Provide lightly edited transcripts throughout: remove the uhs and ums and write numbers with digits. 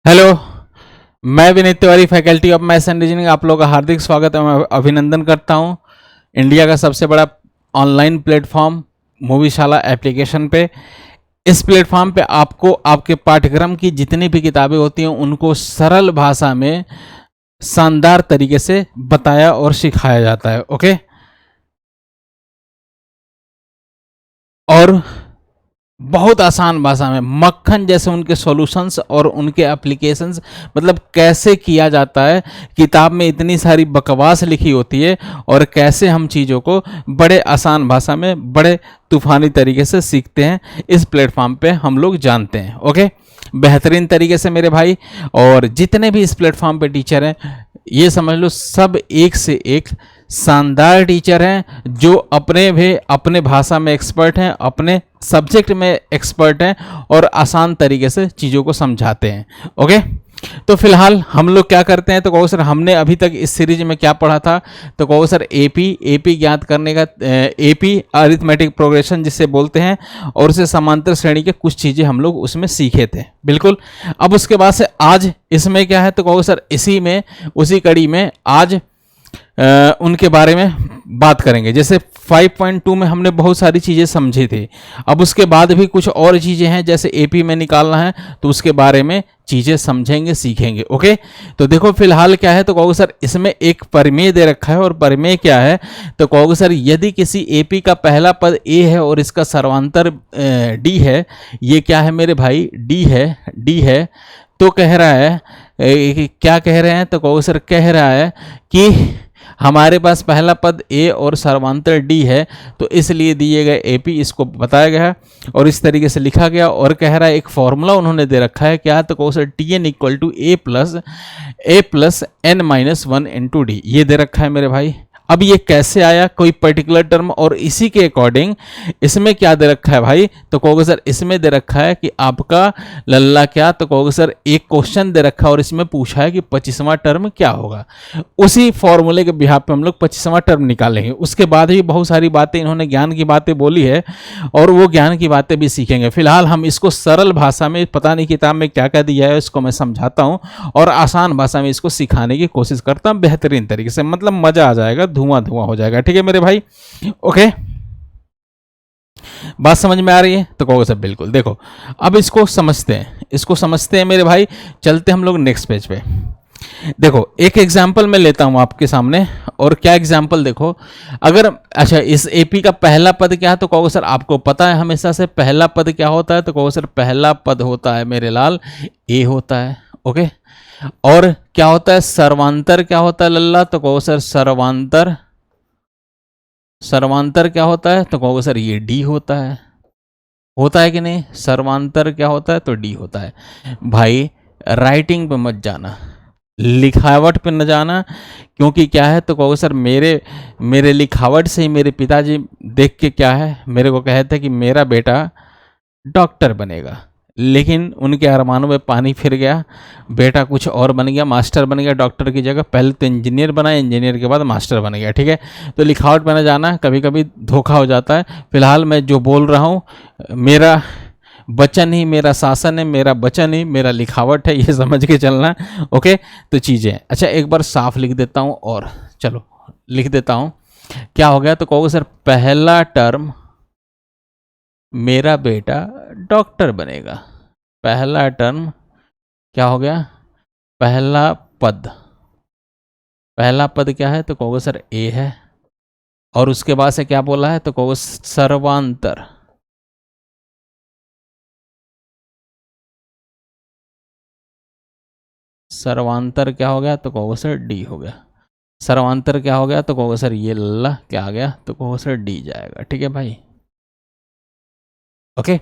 Hello. मैं Vineet Tiwari, faculty of maths and reasoning, आप लोगों का हार्दिक स्वागत है। मैं अभिनंदन करता हूं इंडिया का सबसे बड़ा ऑनलाइन प्लेटफॉर्म मूवीशाला एप्लीकेशन पे। इस प्लेटफॉर्म पे आपको आपके पाठ्यक्रम की जितनी भी किताबें होती हैं उनको सरल भाषा में शानदार तरीके से बताया और सिखाया जाता है। ओके, और बहुत आसान भाषा में मक्खन जैसे उनके सॉल्यूशंस और उनके एप्लीकेशंस, मतलब कैसे किया जाता है। किताब में इतनी सारी बकवास लिखी होती है और कैसे हम चीज़ों को बड़े आसान भाषा में बड़े तूफानी तरीके से सीखते हैं, इस प्लेटफॉर्म पे हम लोग जानते हैं। ओके, बेहतरीन तरीके से मेरे भाई। और जितने भी इस प्लेटफॉर्म पे टीचर हैं, ये समझ लो सब एक से एक शानदार टीचर हैं, जो अपने भाषा में एक्सपर्ट हैं, अपने सब्जेक्ट में एक्सपर्ट हैं और आसान तरीके से चीज़ों को समझाते हैं। ओके, तो फिलहाल हम लोग क्या करते हैं, तो कहो सर हमने अभी तक इस सीरीज में क्या पढ़ा था। तो कहो सर एपी ज्ञात करने का, एपी अरिथमेटिक प्रोग्रेशन जिसे बोलते हैं, और उसे समांतर श्रेणी के कुछ चीज़ें हम लोग उसमें सीखे थे। बिल्कुल। अब उसके बाद से आज इसमें क्या है, तो कहो सर इसी में उसी कड़ी में आज उनके बारे में बात करेंगे। जैसे 5.2 में हमने बहुत सारी चीज़ें समझी थी। अब उसके बाद भी कुछ और चीज़ें हैं, जैसे एपी में निकालना है तो उसके बारे में चीज़ें समझेंगे, सीखेंगे। ओके, तो देखो फिलहाल क्या है, तो कहोगे सर इसमें एक परिमेय दे रखा है, और परिमेय क्या है, तो कहोगे सर यदि किसी एपी का पहला पद ए है और इसका सर्वांतर डी है, ये क्या है मेरे भाई, डी है, तो कह रहा है क्या कह रहे हैं, तो कहोगे सर कह रहा है कि हमारे पास पहला पद ए और सर्वांतर डी है, तो इसलिए दिए गए एपी इसको बताया गया है और इस तरीके से लिखा गया। और कह रहा है एक फॉर्मूला उन्होंने दे रखा है, क्या, तो कहो sir T N equal to A plus N minus one into D, ये दे रखा है मेरे भाई। अब ये कैसे आया, कोई पर्टिकुलर टर्म, और इसी के अकॉर्डिंग इसमें क्या दे रखा है भाई, तो कहोगे सर इसमें दे रखा है कि आपका लल्ला क्या, तो कहोगे सर एक क्वेश्चन दे रखा है और इसमें पूछा है कि 25वां टर्म क्या होगा। उसी फॉर्मूले के बिहाफ पे हम लोग 25वां टर्म निकालेंगे। उसके बाद भी बहुत सारी बातें इन्होंने ज्ञान की बातें बोली है और वो ज्ञान की बातें भी सीखेंगे। फिलहाल हम इसको सरल भाषा में, पता नहीं किताब में क्या क्या दिया है, इसको मैं समझाता हूँ और आसान भाषा में इसको सिखाने की कोशिश करता हूँ बेहतरीन तरीके से, मतलब मजा आ जाएगा, धुआं धुआं हो जाएगा। ठीक है मेरे भाई। ओके, बात समझ में आ रही है, तो कहोगे सब बिल्कुल। देखो अब इसको समझते हैं मेरे भाई। चलते हम लोग नेक्स्ट पेज पे। देखो एक एग्जाम्पल मैं लेता हूं आपके सामने, और क्या एग्जाम्पल देखो, अगर अच्छा इस एपी का पहला पद क्या है, तो कहोगे सर आपको पता है हमेशा से पहला पद क्या होता है, तो कहोगे सर पहला पद होता है मेरे लाल ए होता है। ओके, और क्या होता है सर्वांतर, क्या होता है लल्ला, तो कहोगे सर सर्वांतर क्या होता है, तो कहोगे सर ये डी होता है कि नहीं। सर्वांतर क्या होता है, तो डी होता है। भाई राइटिंग पे मत जाना, लिखावट पे न जाना, क्योंकि क्या है, तो कहोगे सर मेरे लिखावट से ही मेरे पिताजी देख के क्या है, मेरे को कहते कि मेरा बेटा डॉक्टर बनेगा, लेकिन उनके अरमानों में पानी फिर गया। बेटा कुछ और बन गया, मास्टर बन गया डॉक्टर की जगह। पहले तो इंजीनियर बना, इंजीनियर के बाद मास्टर बन गया। ठीक है, तो लिखावट में न जाना, कभी कभी धोखा हो जाता है। फिलहाल मैं जो बोल रहा हूँ, मेरा वचन ही मेरा शासन है, मेरा वचन ही मेरा लिखावट है, ये समझ के चलना। ओके, तो चीज़ें अच्छा एक बार साफ लिख देता हूँ, और चलो लिख देता हूँ क्या हो गया, तो कहोगे सर पहला टर्म मेरा बेटा डॉक्टर बनेगा। पहला टर्म क्या हो गया, पहला पद क्या है, तो कहोगे सर ए है, और उसके बाद से क्या बोला है, तो कहोगे सर्वांतर क्या हो गया, तो कहोगे सर डी हो गया। सर्वांतर क्या हो गया, तो कहोगे सर ये लल्ला क्या आ गया, तो कहोगे सर डी जाएगा। ठीक है भाई। ओके,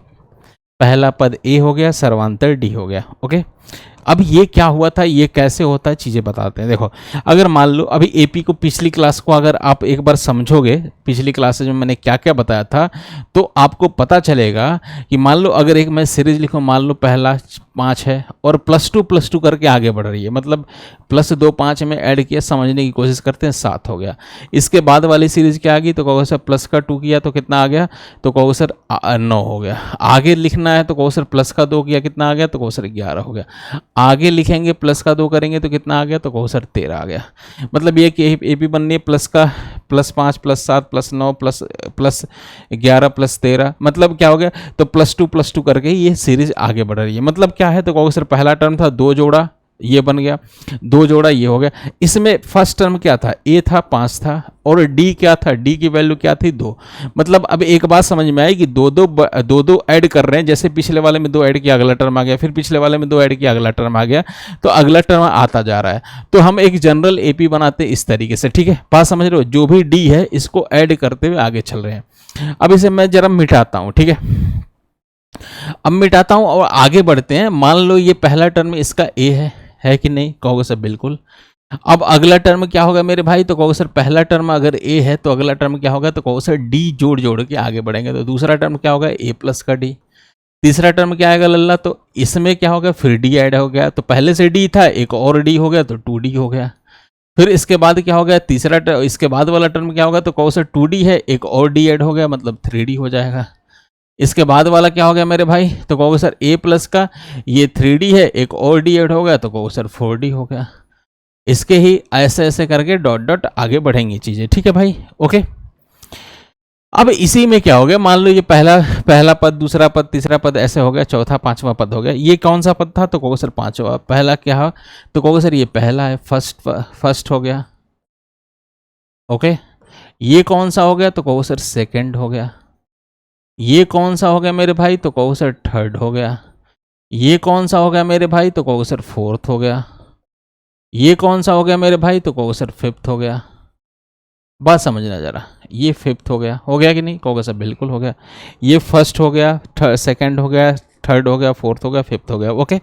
पहला पद ए हो गया, सर्वांतर डी हो गया। ओके, अब ये क्या हुआ था, ये कैसे होता है, चीज़ें बताते हैं। देखो अगर मान लो अभी एपी को, पिछली क्लास को अगर आप एक बार समझोगे, पिछली क्लासेज में मैंने क्या क्या बताया था, तो आपको पता चलेगा कि मान लो अगर एक मैं सीरीज लिखूँ, मान लो पहला 5 है और +2 करके आगे बढ़ रही है, मतलब +2 5 में ऐड किया, समझने की कोशिश करते हैं, 7 हो गया। इसके बाद वाली सीरीज क्या आ गई, तो कहोगे सर प्लस का 2 किया तो कितना आ गया, तो कहोगे सर 9 हो गया। आगे लिखना है तो कहोगे सर प्लस का 2 किया कितना आ गया, तो कहोगे सर 11 हो गया। आगे लिखेंगे प्लस का 2 करेंगे तो कितना आ गया, तो कहो सर 13 आ गया। मतलब ये कि AP बननी है प्लस का +5 +7 +9 +11 +13, मतलब क्या हो गया, तो +2 करके ये सीरीज आगे बढ़ रही है। मतलब क्या है, तो कहो सर पहला टर्म था 2 जोड़ा, ये बन गया 2 जोड़ा, ये हो गया। इसमें फर्स्ट टर्म क्या था, A था 5 था, और D क्या था, D की वैल्यू क्या थी 2। मतलब अब एक बात समझ में आई कि दो दो ऐड कर रहे हैं, जैसे पिछले वाले में 2 ऐड किया अगला टर्म आ गया, फिर पिछले वाले में 2 ऐड किया अगला टर्म आ गया, तो अगला टर्म आता जा रहा है। तो हम एक जनरल AP बनाते हैं इस तरीके से, ठीक है, बात समझ रहे हो, जो भी D है इसको ऐड करते हुए आगे चल रहे हैं। अब इसे मैं जरा मिटाता हूं, ठीक है, अब मिटाता हूं और आगे बढ़ते हैं। मान लो ये पहला टर्म इसका A है कि नहीं, कहोगे सर बिल्कुल। अब अगला टर्म क्या होगा मेरे भाई, तो कहोगे सर पहला टर्म अगर A है तो अगला टर्म क्या होगा, तो कहोगे सर D जोड़ जोड़ के आगे बढ़ेंगे, तो दूसरा टर्म क्या होगा, A प्लस का D। तीसरा टर्म क्या आएगा लल्ला, तो इसमें क्या होगा, फिर D ऐड हो गया, तो पहले से D था, एक और D हो गया तो 2D हो गया। फिर इसके बाद क्या हो गया, तीसरा टर्म, इसके बाद वाला टर्म क्या होगा, तो कहो सर 2D है, एक और D ऐड हो गया, मतलब 3D हो जाएगा। इसके बाद वाला क्या हो गया मेरे भाई, तो कहोगे सर A प्लस का ये 3D है, एक और D ऐड हो गया, तो कहो सर 4D हो गया। इसके ही ऐसे ऐसे करके डॉट डॉट आगे बढ़ेंगी चीजें, ठीक है भाई, ओके। अब इसी में क्या हो गया, मान लो ये पहला पद, दूसरा पद, तीसरा पद ऐसे हो गया, चौथा पांचवा पद हो गया। ये कौन सा पद था, तो कहोगे सर पांचवा। पहला क्या है, तो कहोगे सर ये पहला है, फर्स्ट हो गया, ओके। ये कौन सा हो गया, तो कहोगे सर सेकंड हो गया। ये कौन सा हो गया मेरे भाई, तो कहोगे सर थर्ड हो गया। ये कौन सा हो गया मेरे भाई, तो कहोगे सर फोर्थ हो गया। ये कौन सा हो गया मेरे भाई, तो कहोगे सर फिफ्थ हो गया। बात समझना जरा, ये फिफ्थ हो गया कि नहीं, कहोगे सर बिल्कुल हो गया। ये फर्स्ट हो गया, सेकंड हो गया, थर्ड हो गया, फोर्थ हो गया, फिफ्थ हो गया, ओके।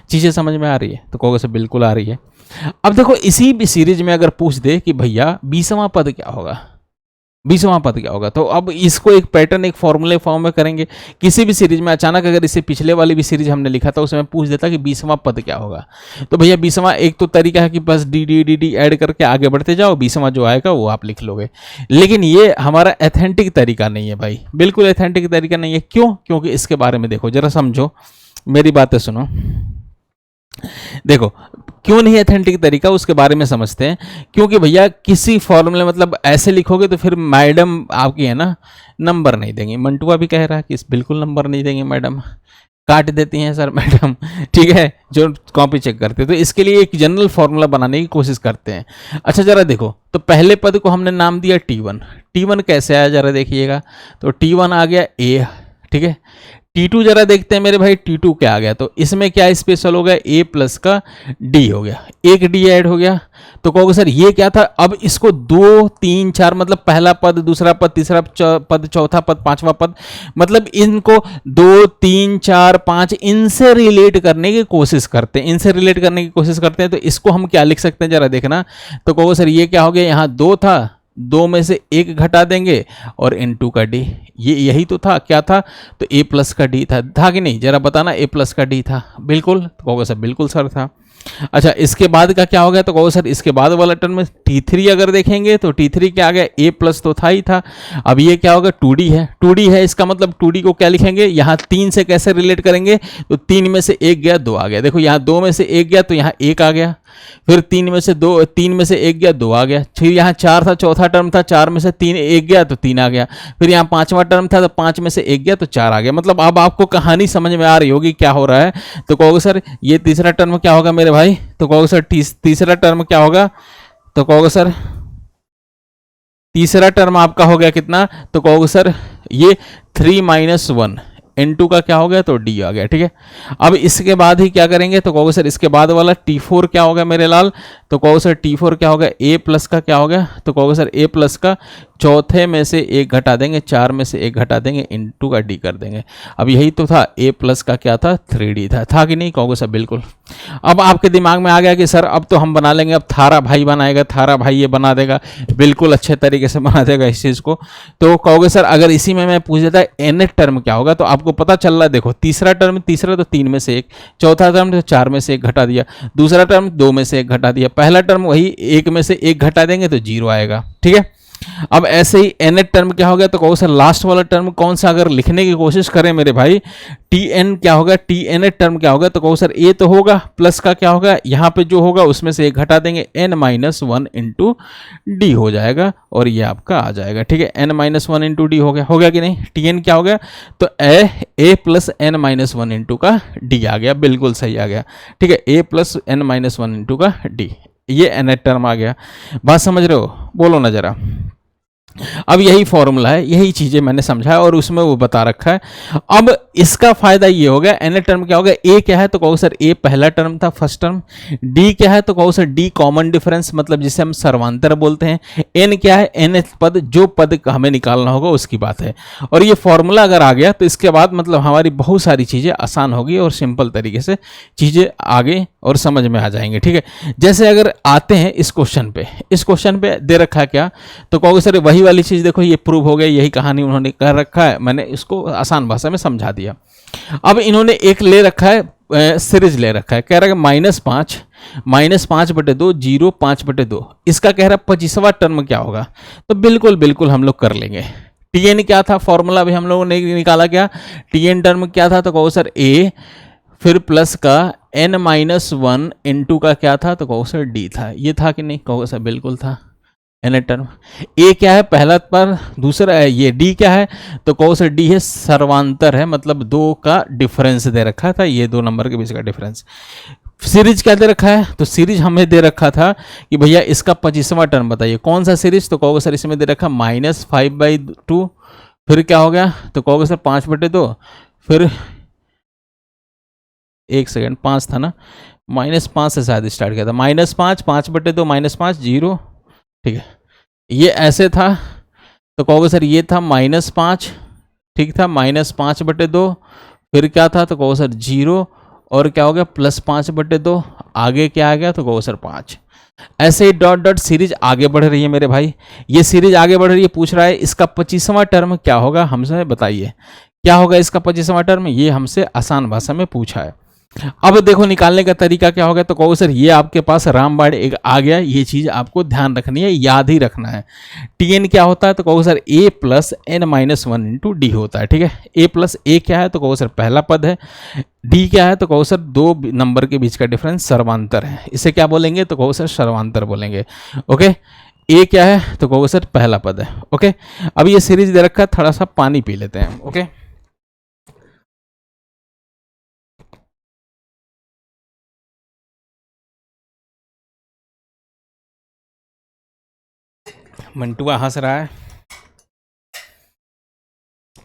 चीज़ें समझ में आ रही है, तो कहोगे सर बिल्कुल आ रही है। अब देखो इसी भी सीरीज में अगर पूछ दे कि भैया 20वां पद क्या होगा, 20वां पद क्या होगा, तो अब इसको एक पैटर्न, एक फॉर्मूले फॉर्म में करेंगे। किसी भी सीरीज में अचानक अगर इसे पिछले वाली भी सीरीज हमने लिखा था उसमें पूछ देता कि 20वां पद क्या होगा, तो भैया 20वां एक तो तरीका है कि बस डी ऐड करके आगे बढ़ते जाओ, 20वां जो आएगा वो आप लिख लोगे। लेकिन ये हमारा एथेंटिक तरीका नहीं है भाई, बिल्कुल एथेंटिक तरीका नहीं है। क्यों, क्योंकि इसके बारे में देखो जरा, समझो मेरी बातें सुनो। देखो क्यों नहीं एथेंटिक तरीका, उसके बारे में समझते हैं। क्योंकि भैया किसी फॉर्मूले मतलब ऐसे लिखोगे तो फिर मैडम आपकी है ना नंबर नहीं देंगी। मंटुआ भी कह रहा है कि बिल्कुल नंबर नहीं देंगे मैडम, काट देती हैं सर मैडम, ठीक है, जो कॉपी चेक करते हैं। तो इसके लिए एक जनरल फॉर्मूला बनाने की कोशिश करते हैं। अच्छा जरा देखो, तो पहले पद को हमने नाम दिया T1। T1 कैसे आया जरा देखिएगा, तो T1 आ गया A, ठीक है। T2 जरा देखते हैं मेरे भाई, T2 क्या आ गया, तो इसमें क्या स्पेशल हो गया, A प्लस का D हो गया, एक D ऐड हो गया। तो कहोगे सर ये क्या था, अब इसको 2 3 4 मतलब पहला पद, दूसरा पद, तीसरा पद, चौथा पद, पांचवा पद, मतलब इनको 2 3 4 5 इनसे रिलेट करने की कोशिश करते हैं, इनसे रिलेट करने की कोशिश करते हैं। तो इसको हम क्या लिख सकते हैं जरा देखना, तो कहोगे सर ये क्या हो गया, यहाँ 2 था, 2 में से 1 घटा देंगे और N2 का D, ये यही तो था, क्या था, तो A प्लस का D था कि नहीं, जरा बताना, A प्लस का D था, बिल्कुल, तो कहोगे सर बिल्कुल सर था। अच्छा इसके बाद का क्या हो गया, तो कहो सर इसके बाद वाला टर्म में T3 अगर देखेंगे तो T3 क्या आ गया, A प्लस तो था ही था। अब ये क्या होगा, 2D है, 2D है, इसका मतलब 2D को क्या लिखेंगे, यहाँ 3 से कैसे रिलेट करेंगे, तो 3 में से 1 गया 2 आ गया। देखो यहाँ 2 में से 1 गया तो यहाँ 1 आ गया, फिर 3 में से 1 गया 2 आ गया, फिर यहाँ 4 था, चौथा टर्म था, 4 में से 3 1 गया तो 3 आ गया, फिर यहाँ 5वां टर्म था तो 5 में से 1 गया तो 4 आ गया। मतलब अब आपको कहानी समझ में आ रही होगी क्या हो रहा है। तो कहोगे सर ये तीसरा टर्म क्या होगा मेरे भाई, तो कहोगे सर तीसरा टर्म क्या होगा, तो कहोगे सर तीसरा टर्म आपका हो गया कितना, तो कहोगे सर ये 3 - 1 N2 का क्या हो गया, तो D आ गया, ठीक है। अब इसके बाद ही क्या करेंगे, तो कहोगे सर इसके बाद वाला T4 क्या होगा मेरे लाल, तो कहोगे सर T4 क्या होगा, A प्लस का क्या हो गया, तो कहोगे सर A प्लस का चौथे में से 1 घटा देंगे, 4 में से 1 घटा देंगे, N2 का D कर देंगे। अब यही तो था, A प्लस का क्या था, 3D था कि नहीं, कहोगे सर बिल्कुल। अब आपके दिमाग में आ गया कि सर अब तो हम बना लेंगे, अब थारा भाई बनाएगा, थारा भाई ये बना देगा, बिल्कुल अच्छे तरीके से बना देगा इस चीज़ को। तो कहोगे सर अगर इसी में मैं पूछ देता nth टर्म क्या होगा, तो आपको पता चल रहा है, देखो तीसरा टर्म, तीसरा तो 3 में से 1, चौथा टर्म तो 4 में से 1 घटा दिया, दूसरा टर्म 2 में से 1 घटा दिया, पहला टर्म वही 1 में से 1 घटा देंगे तो 0 आएगा, ठीक है। अब ऐसे ही nth टर्म क्या हो गया, तो कहो सर लास्ट वाला टर्म कौन सा, अगर लिखने की कोशिश करें मेरे भाई, tn क्या होगा, tnth टर्म क्या होगा, तो कहो सर a तो होगा, प्लस का क्या होगा, यहाँ पे जो होगा उसमें से एक घटा देंगे, n-1 इंटू डी हो जाएगा, और ये आपका आ जाएगा, ठीक है, n-1 इंटू डी हो गया कि नहीं, tn क्या हो गया, तो a प्लस n-1 इंटू का d आ गया, बिल्कुल सही आ गया, ठीक है, a प्लस n-1 इंटू का d, ये nth टर्म आ गया। बात समझ रहे हो, बोलो ना जरा। अब यही फॉर्मूला है, यही चीजें मैंने समझाया और उसमें वो बता रखा है। अब इसका फायदा ये हो गया, एन टर्म क्या हो गया, ए क्या है, तो कहो सर ए पहला टर्म था, फर्स्ट टर्म, डी क्या है, तो कहो सर डी कॉमन डिफरेंस, मतलब जिसे हम सर्वांतर बोलते हैं, एन क्या है, एन पद, जो पद हमें निकालना होगा उसकी बात है। और ये फॉर्मूला अगर आ गया तो इसके बाद मतलब हमारी बहुत सारी चीजें आसान होगी और सिंपल तरीके से चीजें आगे और समझ में आ जाएंगे, ठीक है। जैसे अगर आते हैं इस क्वेश्चन पे, इस क्वेश्चन पे दे रखा है क्या, तो कहोगे सर वही वाली चीज देखो, ये प्रूव हो गया, यही कहानी उन्होंने कर रखा है, मैंने इसको आसान भाषा में समझा दिया। अब इन्होंने एक ले रखा है, सीरीज ले रखा है, कह रहा है -5/2 0 5/2, इसका कह रहा है 25वां टर्म क्या होगा, तो बिल्कुल बिल्कुल हम लोग कर लेंगे। टीएन क्या था, फॉर्मूला भी हम लोगों ने निकाला, क्या टीएन टर्म क्या था, तो कहो सर ए, फिर प्लस का n-1 इंटू का क्या था, तो कहो सर डी था, ये था कि नहीं, कहो सर बिल्कुल था। एन टर्म ए क्या है पहला पर, दूसरा है ये डी क्या है, तो कहो सर डी है सर्वांतर है, मतलब दो का डिफरेंस दे रखा था, ये दो नंबर के बीच का डिफरेंस। सीरीज क्या दे रखा है, तो सीरीज हमें दे रखा था कि भैया इसका 25वां टर्म बताइए कौन सा सीरीज, तो कहोगे सर इसमें दे रखा -5/2, फिर क्या हो गया, तो कहोगे सर 5/2, फिर एक सेकेंड 5 था ना, -5 से शायद स्टार्ट किया था, -5 5/2 -5 0, ठीक है, ये ऐसे था, तो कहोगे सर ये था -5, ठीक था, -5/2, फिर क्या था, तो कहो सर 0, और क्या हो गया +5/2, आगे क्या आ गया, तो कहो सर 5। ऐसे ही डॉट डॉट सीरीज आगे बढ़ रही है मेरे भाई, ये सीरीज आगे बढ़ रही है, पूछ रहा है इसका 25वां टर्म क्या होगा, हमसे बताइए क्या होगा इसका 25वां टर्म, ये हमसे आसान भाषा में पूछा है। अब देखो निकालने का तरीका क्या होगा, तो कहो सर ये आपके पास रामबाण एक आ गया, ये चीज आपको ध्यान रखनी है, याद ही रखना है। टीएन क्या होता है, तो कहो सर ए प्लस n-1 इंटू डी होता है, ठीक है। ए प्लस ए क्या है, तो कहो सर पहला पद है, डी क्या है, तो कहो सर दो नंबर के बीच का डिफरेंस सर्वांतर है, इसे क्या बोलेंगे, तो कहो सर सर्वांतर बोलेंगे, ओके। ए क्या है, तो कहो सर पहला पद है, ओके। अब ये सीरीज दे रखा है, थोड़ा सा पानी पी लेते हैं, ओके। मंटुआ हंस रहा है,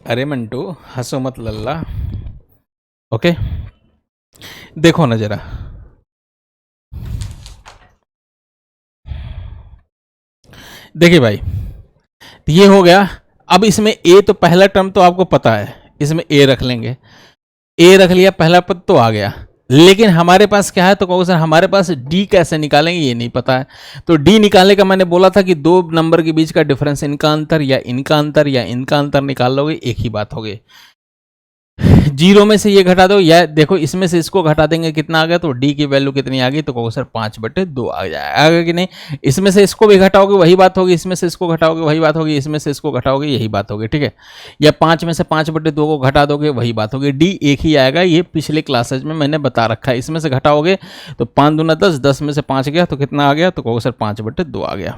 अरे मंटू हंसो मत लल्ला, ओके। देखो ना जरा, देखिए भाई ये हो गया। अब इसमें ए तो पहला टर्म तो आपको पता है, इसमें ए रख लेंगे, ए रख लिया, पहला पद तो आ गया, लेकिन हमारे पास क्या है, तो कहो सर हमारे पास डी कैसे निकालेंगे ये नहीं पता है। तो डी निकालने का मैंने बोला था कि दो नंबर के बीच का डिफरेंस, इनका अंतर या इनका अंतर या इनका अंतर निकाल लोगे, एक ही बात होगी। 0 में से ये घटा दो, या देखो इसमें से इसको घटा देंगे, कितना आ गया, तो डी की वैल्यू कितनी आ गई, तो कहो सर 5/2 आ जाएगा कि नहीं। इसमें से इसको भी घटाओगे वही बात होगी, इसमें से इसको घटाओगे वही बात होगी, इसमें से इसको घटाओगे यही बात होगी, ठीक है। या 5 में से 5/2 को घटा दोगे वही बात होगी, डी एक ही आएगा, ये पिछले क्लासेज में मैंने बता रखा है। इसमें से घटाओगे तो 5 दूना 10, 10 में से 5 गया तो कितना आ गया, तो कहो सर 5/2 आ गया।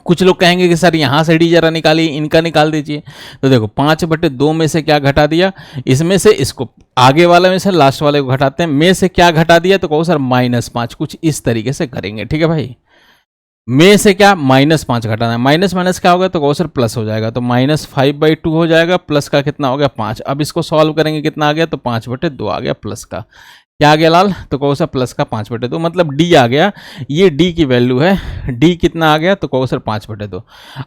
कुछ लोग कहेंगे कि सर यहाँ से डी जरा निकालिए, इनका निकाल दीजिए, तो देखो 5/2 में से क्या घटा दिया, इसमें से इसको आगे वाले में से लास्ट वाले को घटाते हैं, में से क्या घटा दिया, तो कहो सर -5, कुछ इस तरीके से करेंगे, ठीक है भाई। में से क्या -5 घटाना है, माइनस माइनस क्या होगा, तो कहो सर प्लस हो जाएगा, तो -5/2 हो जाएगा, प्लस का कितना हो गया 5। अब इसको सॉल्व करेंगे, कितना आ गया, तो 5/2 आ गया, प्लस का क्या आ गया लाल, तो कहो सर प्लस का 5/2, मतलब डी आ गया, ये डी की वैल्यू है, डी कितना आ गया, तो कहो सर 5/2।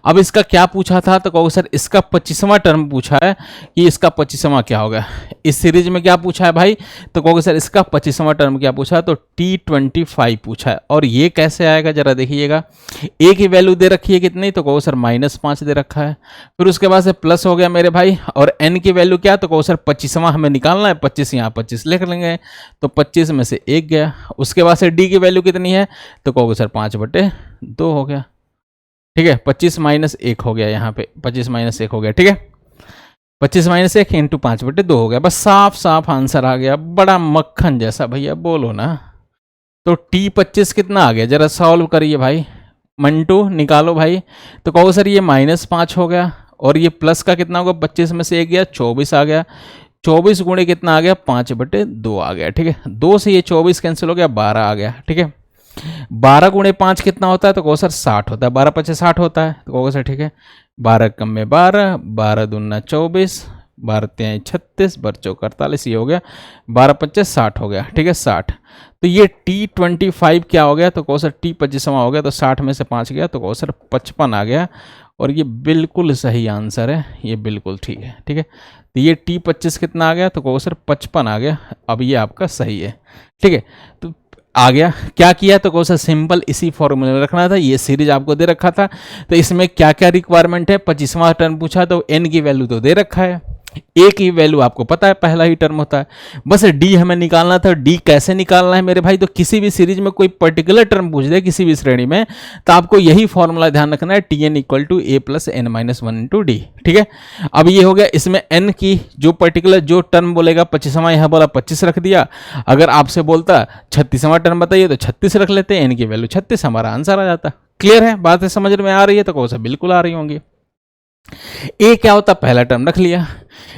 अब इसका क्या पूछा था, तो कहो सर इसका 25वां टर्म पूछा है कि इसका 25वां क्या होगा। इस सीरीज में क्या पूछा है भाई, तो कहोगे सर इसका 25वां टर्म क्या पूछा है, तो T25 पूछा है। और ये कैसे आएगा जरा देखिएगा, ए की वैल्यू दे रखी है कितनी, तो कहो सर -5 दे रखा है, फिर उसके बाद से प्लस हो गया मेरे भाई, और एन की वैल्यू क्या, तो कहो सर 25वां हमें निकालना है, 25 यहाँ 25 लिख लेंगे, तो 25 में से 1 गया। उसके बाद से डी की वैल्यू कितनी है, तो कहोगे सर 5/2 हो गया, ठीक है, 25-1 हो गया यहाँ पे, 25-1 हो गया, ठीक है, 25-1 इंटू 5/2 हो गया। बस साफ साफ आंसर आ गया, बड़ा मक्खन जैसा, भैया बोलो ना। तो T25 कितना आ गया, जरा सॉल्व करिए भाई, मंटू निकालो भाई। तो कहो सर ये -5 हो गया, और ये प्लस का कितना होगा, 25 में से 1 गया, 24 आ गया, 24 गुणे कितना आ गया, 5/2 आ गया, ठीक है, 2 से ये 24 कैंसिल हो गया, 12 आ गया, ठीक है। 12 गुणे 5 कितना होता है, तो कहो सर 60 होता है, 12×5 60 होता है, तो कहो सर ठीक है, 12 कम में 12, 12 दूना 24, 12×3 36, 12×4 48, ये हो गया, 12×5 60 हो गया, ठीक है, 60। तो ये T25 क्या हो गया, तो कहो सर T25 हो गया, तो 60 में से 5 गया, तो कहो सर 55 आ गया, और ये बिल्कुल सही आंसर है, ये बिल्कुल ठीक है, ठीक है। तो ये T25 कितना आ गया, तो कहो सर 55 आ गया, अब ये आपका सही है, ठीक है। तो आ गया, क्या किया, तो कहो सर सिंपल इसी फॉर्मूले में रखना था, ये सीरीज आपको दे रखा था, तो इसमें क्या क्या रिक्वायरमेंट है, 25वां टर्म पूछा तो n की वैल्यू तो दे रखा है, a की वैल्यू आपको पता है, पहला ही टर्म होता है, बस d हमें निकालना था। d कैसे निकालना है मेरे भाई, तो किसी भी सीरीज में कोई पर्टिकुलर टर्म पूछ दे किसी भी श्रेणी में, तो आपको यही फॉर्मूला ध्यान रखना है, Tn = a + n - 1 × d, ठीक है। अब ये हो गया, इसमें n की जो पर्टिकुलर जो टर्म बोलेगा, 25वां यहाँ बोला 25 रख दिया, अगर आपसे बोलता 36वां टर्म बताइए तो 36 रख लेते, n की वैल्यू 36, हमारा आंसर आ जाता। क्लियर है, बातें समझ में आ रही है, तो कौन सा बिल्कुल आ रही होंगी। ए क्या होता, पहला टर्म रख लिया,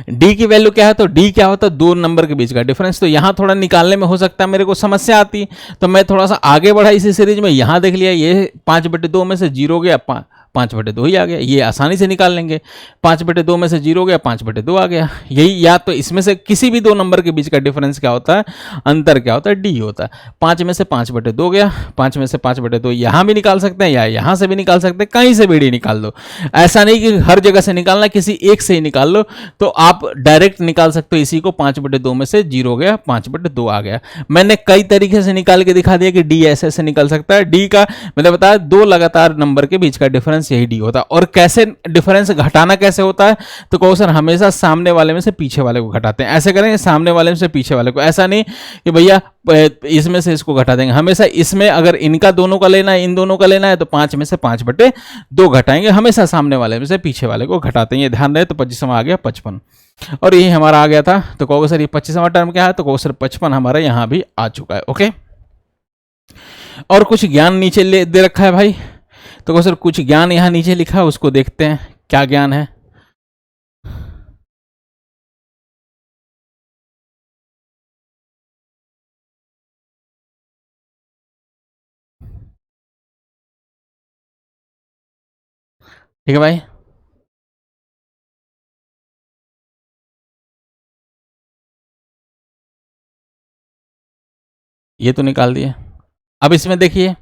डी की वैल्यू क्या है, तो डी क्या होता, दो नंबर के बीच का डिफरेंस। तो यहां थोड़ा निकालने में हो सकता है मेरे को समस्या आती, तो मैं थोड़ा सा आगे बढ़ा इसी सीरीज में, यहां देख लिया ये 5/2 में से 0 गया, 5/2 ही आ गया, ये आसानी से निकाल लेंगे, 5/2 में से 0 गया, 5/2 आ गया। यही, या तो इसमें से किसी भी दो नंबर के बीच का डिफरेंस क्या होता है, अंतर क्या होता है, डी होता है। 5 में से 5/2 गया, 5 में से 5/2 यहां भी निकाल सकते हैं, या यहां से भी निकाल सकते हैं, कहीं से भी डी निकाल दो, ऐसा नहीं कि हर जगह से निकालना, किसी एक से ही निकाल लो, तो आप डायरेक्ट निकाल सकते हो इसी को, 5/2 में से 0 गया, 5/2 आ गया। मैंने कई तरीके से निकाल के दिखा दिया कि डी ऐसे निकल सकता है। डी का मैंने बताया दो लगातार नंबर के बीच का डिफरेंस, यही डी होता है। और कैसे डिफरेंस घटाना कैसे होता है, तो क्वेश्चन हमेशा सामने वाले में से पीछे वाले को घटाते हैं, ऐसे करेंगे सामने वाले में से पीछे वाले को, ऐसा नहीं कि भैया इसमें से इसको घटा देंगे, हमेशा इसमें अगर इनका दोनों का लेना है, इन दोनों का लेना है, तो 5 में से 5/2 घटाएंगे, हमेशा सामने वाले में से पीछे वाले को घटाते हैं, ये ध्यान रहे। तो 25वां आ गया 55, और यही हमारा आ गया था। तो कहोगे सर ये 25वां टर्म क्या है, तो कहोगे सर 55 हमारा यहां भी आ चुका है। ओके, और कुछ ज्ञान नीचे दे रखा है भाई, तो कहो सर कुछ ज्ञान यहां नीचे लिखा है, उसको देखते हैं क्या ज्ञान है। ठीक है भाई, ये तो निकाल दिए। अब इसमें देखिए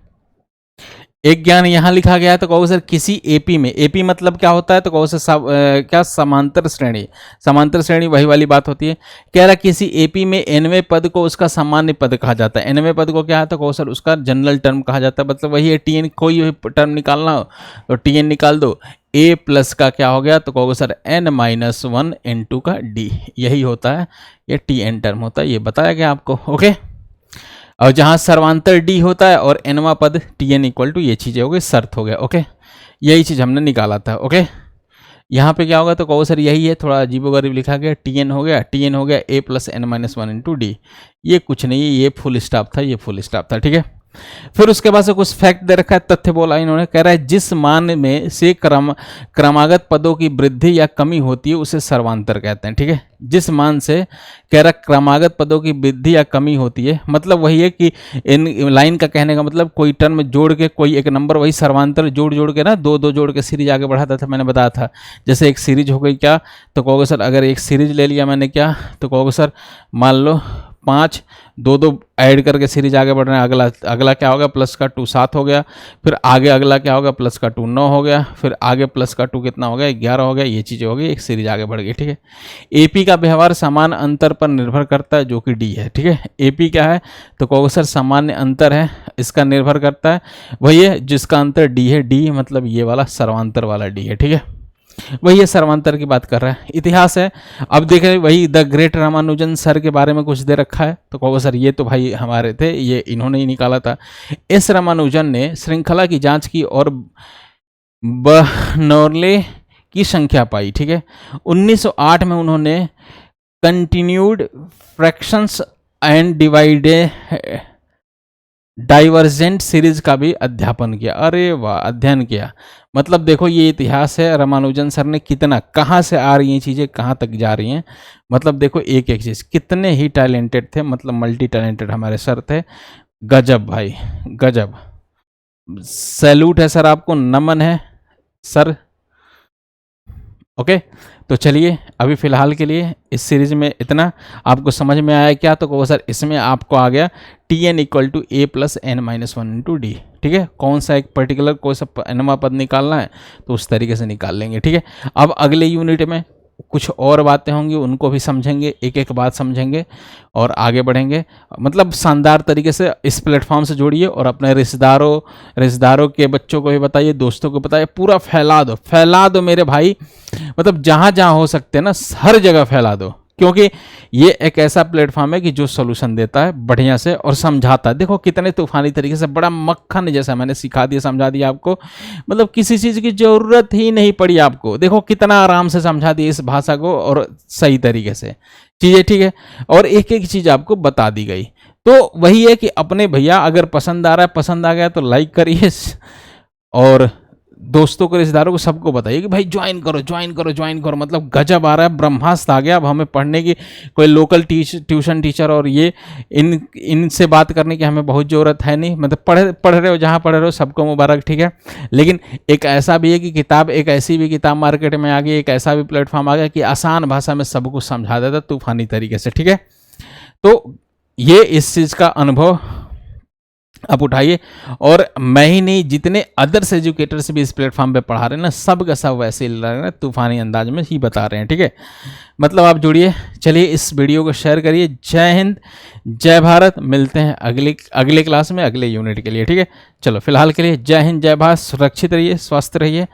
एक ज्ञान यहां लिखा गया है, तो कहो सर किसी एपी में, एपी मतलब क्या होता है, तो कहो सर क्या समांतर श्रेणी, समांतर श्रेणी वही वाली बात होती है। कह रहा किसी एपी में nवें पद को उसका सामान्य पद कहा जाता है। nवें पद को क्या है, तो कहो सर उसका जनरल टर्म कहा जाता है, मतलब वही है टीएन, कोई टर्म निकालना हो तो टीएन निकाल दो, a प्लस का क्या हो गया, तो कहोगे सर n-1 n2 का d, यही होता है, ये टीएन टर्म होता है, ये बताया गया आपको। ओके, और जहां सर्वांतर डी होता है और एनवा पद टीएन = ये चीजें हो गई, शर्त हो गया। ओके, यही चीज हमने निकाला था। ओके, यहाँ पे क्या होगा, तो कहो सर यही है, थोड़ा अजीबोगरीब लिखा गया, टीएन हो गया, टीएन हो गया a + n-1 × d, ये कुछ नहीं है, ये फुल स्टॉप था, ये फुल स्टॉप था। ठीक है, फिर उसके बाद से कुछ फैक्ट दे रखा है, तथ्य बोला इन्होंने, कह रहा है जिस मान में से क्रमागत पदों की वृद्धि या कमी होती है उसे सर्वांतर कहते हैं। ठीक है, जिस मान से कह रहा क्रमागत पदों की वृद्धि या कमी होती है, मतलब वही है कि इन लाइन का कहने का मतलब कोई टर्म जोड़ के कोई एक नंबर, वही सर्वांतर जोड़ के ना, दो जोड़ के सीरीज आगे बढ़ाता था, मैंने बताया था। जैसे एक सीरीज हो गई क्या, तो कहोगे सर अगर एक सीरीज ले लिया मैंने क्या, तो कहोगे सर मान लो 5 2 ऐड करके सीरीज आगे बढ़ रहे हैं, अगला क्या होगा, प्लस का 2 7 हो गया, फिर आगे अगला क्या होगा, प्लस का 2 9 हो गया, फिर आगे प्लस का 2 कितना हो गया, 11 हो गया, ये चीज़ें हो गई, एक सीरीज आगे बढ़ गई। ठीक है, एपी का व्यवहार समान अंतर पर निर्भर करता है, जो कि डी है। ठीक है, एपी क्या है, तो कहोगे सर सामान्य अंतर है, इसका निर्भर करता है, वही है जिसका अंतर डी है, डी मतलब ये वाला सर्वांतर वाला डी है। ठीक है, वही ये सर्वांतर की बात कर रहा है। इतिहास है, अब देख रहे वही द ग्रेट रामानुजन सर के बारे में कुछ दे रखा है, तो कहोगे सर ये तो भाई हमारे थे, ये इन्होंने ही निकाला था। एस रामानुजन ने श्रृंखला की जांच की और बर्नौली की संख्या पाई, ठीक है। 1908 में उन्होंने continued fractions and divergent series का भी अध्यापन किया। अरे वाह, अध्ययन किया। मतलब देखो ये इतिहास है, रामानुजन सर ने कितना, कहाँ से आ रही हैं चीज़ें, कहाँ तक जा रही हैं। मतलब देखो एक एक चीज़, कितने ही टैलेंटेड थे, मतलब मल्टी टैलेंटेड हमारे सर थे। गजब भाई, गजब। सैल्यूट है सर आपको, नमन है सर। ओके, तो चलिए अभी फ़िलहाल के लिए इस सीरीज में इतना। आपको समझ में आया क्या? तो कहो सर इसमें आपको आ गया Tn equal to a plus n minus one into D, ठीक है। कौन सा एक पर्टिकुलर कोई सा nवा पद निकालना है तो उस तरीके से निकाल लेंगे, ठीक है। अब अगले यूनिट में कुछ और बातें होंगी, उनको भी समझेंगे, एक एक बात समझेंगे और आगे बढ़ेंगे। मतलब शानदार तरीके से इस प्लेटफॉर्म से जोड़िए और अपने रिश्तेदारों के बच्चों को भी बताइए, दोस्तों को बताइए, पूरा फैला दो मेरे भाई। मतलब जहाँ जहाँ हो सकते हैं ना, हर जगह फैला दो, क्योंकि ये एक ऐसा प्लेटफॉर्म है कि जो सोल्यूशन देता है बढ़िया से और समझाता है। देखो कितने तूफानी तरीके से, बड़ा मक्खन जैसा मैंने सिखा दिया, समझा दिया आपको। मतलब किसी चीज़ की ज़रूरत ही नहीं पड़ी आपको। देखो कितना आराम से समझा दिया इस भाषा को और सही तरीके से चीज़ें, ठीक है। और एक एक चीज़ आपको बता दी गई। तो वही है कि अपने भैया अगर पसंद आ रहा है, पसंद आ गया तो लाइक करिए और दोस्तों को, रिश्तेदारों को, सबको बताइए कि भाई ज्वाइन करो। मतलब गजब आ रहा है, ब्रह्मास्त्र आ गया। अब हमें पढ़ने की कोई लोकल ट्यूशन टीचर और ये इनसे बात करने की हमें बहुत ज़रूरत है नहीं। मतलब पढ़ रहे हो, जहाँ पढ़ रहे हो सबको मुबारक, ठीक है। लेकिन एक ऐसा भी है कि किताब, एक ऐसी भी किताब मार्केट में आ गई, एक ऐसा भी प्लेटफॉर्म आ गया कि आसान भाषा में सब कुछ समझा देता तूफानी तरीके से, ठीक है। तो ये इस चीज़ का अनुभव आप उठाइए। और मैं ही नहीं, जितने अदर्स एजुकेटर्स भी इस प्लेटफॉर्म पे पढ़ा रहे हैं ना, सब का सब वैसे ही लग रहे हैं, तूफानी अंदाज में ही बता रहे हैं, ठीक है। मतलब आप जुड़िए। चलिए इस वीडियो को शेयर करिए। जय हिंद, जय भारत। मिलते हैं अगले क्लास में, अगले यूनिट के लिए, ठीक है। चलो फिलहाल के लिए जय हिंद, जय भारत। सुरक्षित रहिए, स्वस्थ रहिए।